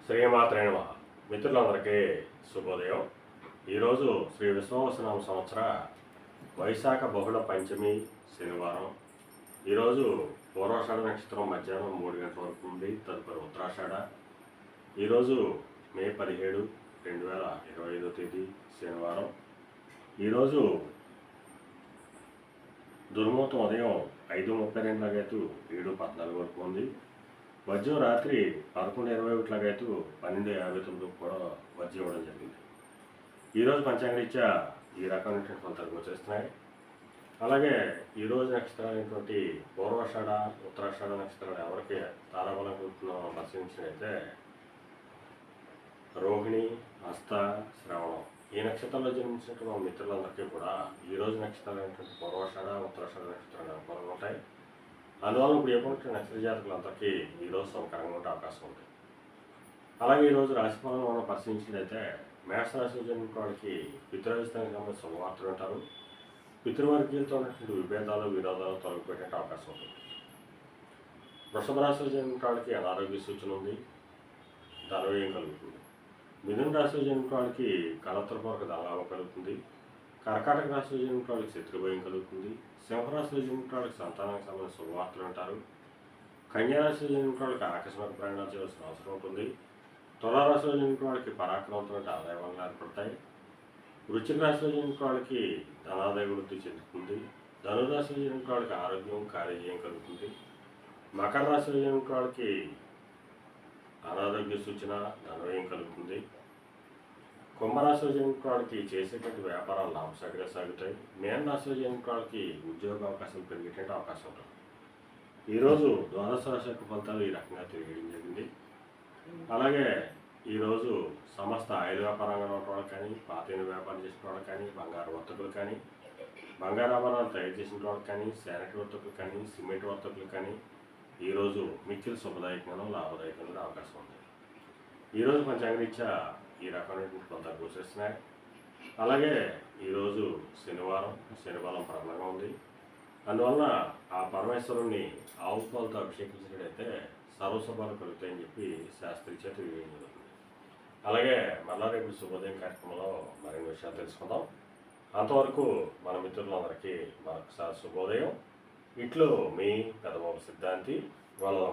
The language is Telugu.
శ్రీమాత్రే నమః. మిత్రులందరికీ శుభోదయం. ఈరోజు శ్రీ విశ్వావసునామ సంవత్సర వైశాఖ బహుళ పంచమి శనివారం. ఈరోజు పూర్వాషాఢ నక్షత్రం మధ్యాహ్నం 3 గంటల వరకు ఉంది. తదుపరి ఉత్తరాషాఢ. ఈరోజు మే 17, 2025 తేదీ శనివారం. ఈరోజు దుర్ముహూర్తం ఉదయం 5:32 లాగైతూ 7:14 వరకు ఉంది. వజ్రం రాత్రి 11:21 లాగైతూ 12:59 కూడా వజ్రం ఇవ్వడం జరిగింది. ఈరోజు పంచాంగరీత్యా ఈ రకమైనటువంటి ఫలితాలు వచ్చేస్తున్నాయి. అలాగే ఈరోజు నక్షత్రాలైనటువంటి పూర్వాషాఢ, ఉత్తరాషాఢ నక్షత్రాలు ఎవరికి తారాబలం మనం పరిశీలించినట్లయితే రోహిణి, హస్త, శ్రవణం ఈ నక్షత్రాల్లో జన్మించినటువంటి మా మిత్రులందరికీ కూడా ఈరోజు నక్షత్రాలైనటువంటి పూర్వాషాఢ, ఉత్తరాషాఢ నక్షత్రాలు అనుకూలంగా ఉంటాయి. అందువల్ల ఇప్పుడు ఎప్పుడు నక్షత్ర జాతకులందరికీ ఈరోజు సౌకర్యంగా ఉండే అవకాశం ఉంది. అలాగే ఈరోజు రాశిఫలం మనం పరిశీలించినట్లయితే మేషరాశిలో జన్మించిన వాళ్ళకి పితృరాజస్థానికి సంబంధించిన శుభవార్తలు ఉంటారు. పితృవర్గీయులతో ఉన్నటువంటి విభేదాలు, విరోధాలు తొలగిపోయే అవకాశం ఉంది. వృషభ రాశిలో జన్మించిన వాళ్ళకి అనారోగ్య సూచన ఉంది, ధనవ్యయం కలుగుతుంది. మిథున రాశిలో జన్మించిన వాళ్ళకి కలత్రపూర్వక ధనలాభం కలుగుతుంది. కర్కాటక రాశిలో జన్మించిన వాళ్ళకి శత్రుభయం కలుగుతుంది. సింహరాశిలో జన్మించిన వాళ్ళకి సంతానానికి సంబంధించిన శుభవార్తలు అంటారు. కన్యారాశిలో జన్మించిన వాళ్ళకి ఆకస్మిక ప్రయాణాలు చేయాల్సిన అవసరం ఉంటుంది. తులారాశిలో జన్మించిన వాళ్ళకి పరాక్రమంతో ఆదాయ వనరులు ఏర్పడతాయి. వృశ్చిక రాశిలో జన్మించిన వాళ్ళకి ధనాదాయ వృద్ధి చెందుతుంది. ధనురాశిలో జన్మించిన వాళ్ళకి ఆరోగ్యం, కార్యజయం కలుగుతుంది. మకర రాశిలో జన్మించిన వాళ్ళకి అనారోగ్య సూచన, ధనవ్యయం కలుగుతుంది. కుంభరాశిలో జన్మించిన వాళ్ళకి చేసేటువంటి వ్యాపారాలు లాభసాటిగా సాగుతాయి. మీన రాశిలో జన్మించిన వాళ్ళకి ఉద్యోగ అవకాశాలు పెరిగేటువంటి అవకాశం ఉంటుంది. ఈరోజు ద్వాదశ రాశి యొక్క ఫలితాలు ఈ రకంగా తెలియడం జరిగింది. అలాగే ఈరోజు సమస్త ఆయుధ వ్యాపారంగా ఉన్న వాళ్ళకి కానీ, పాతైన వ్యాపారం చేసిన వాళ్ళకి కానీ, బంగారు వర్తకులు కానీ, బంగారు ఆభరణాలు తయారు చేసిన వాళ్ళకి కానీ, శానిటరీ వర్తకులు కానీ, సిమెంట్ వర్తకులు కానీ ఈరోజు మిక్కిలి శుభదాయకంగా, లాభదాయకంగా అవకాశం ఉంది. ఈరోజు పంచాంగరీత్యా ఈ రకమైనటువంటి ఫలితాలు గోచరిస్తున్నాయి. అలాగే ఈరోజు శనివారం, శనిబలం ప్రబలంగా ఉంది. అందువలన ఆ పరమేశ్వరుణ్ణి ఆవు పాలతో అభిషేకించినట్లయితే సర్వశుభాలు కలుగుతాయని చెప్పి శాస్త్రీయ తెలియజేయడం జరుగుతుంది. అలాగే మళ్ళా రేపు శుభోదయం కార్యక్రమంలో మరిన్ని విషయాలు తెలుసుకుందాం. అంతవరకు మన మిత్రులందరికీ మరొకసారి శుభోదయం. ఇట్లో మీ పెదబాబు సిద్ధాంతి వల్ల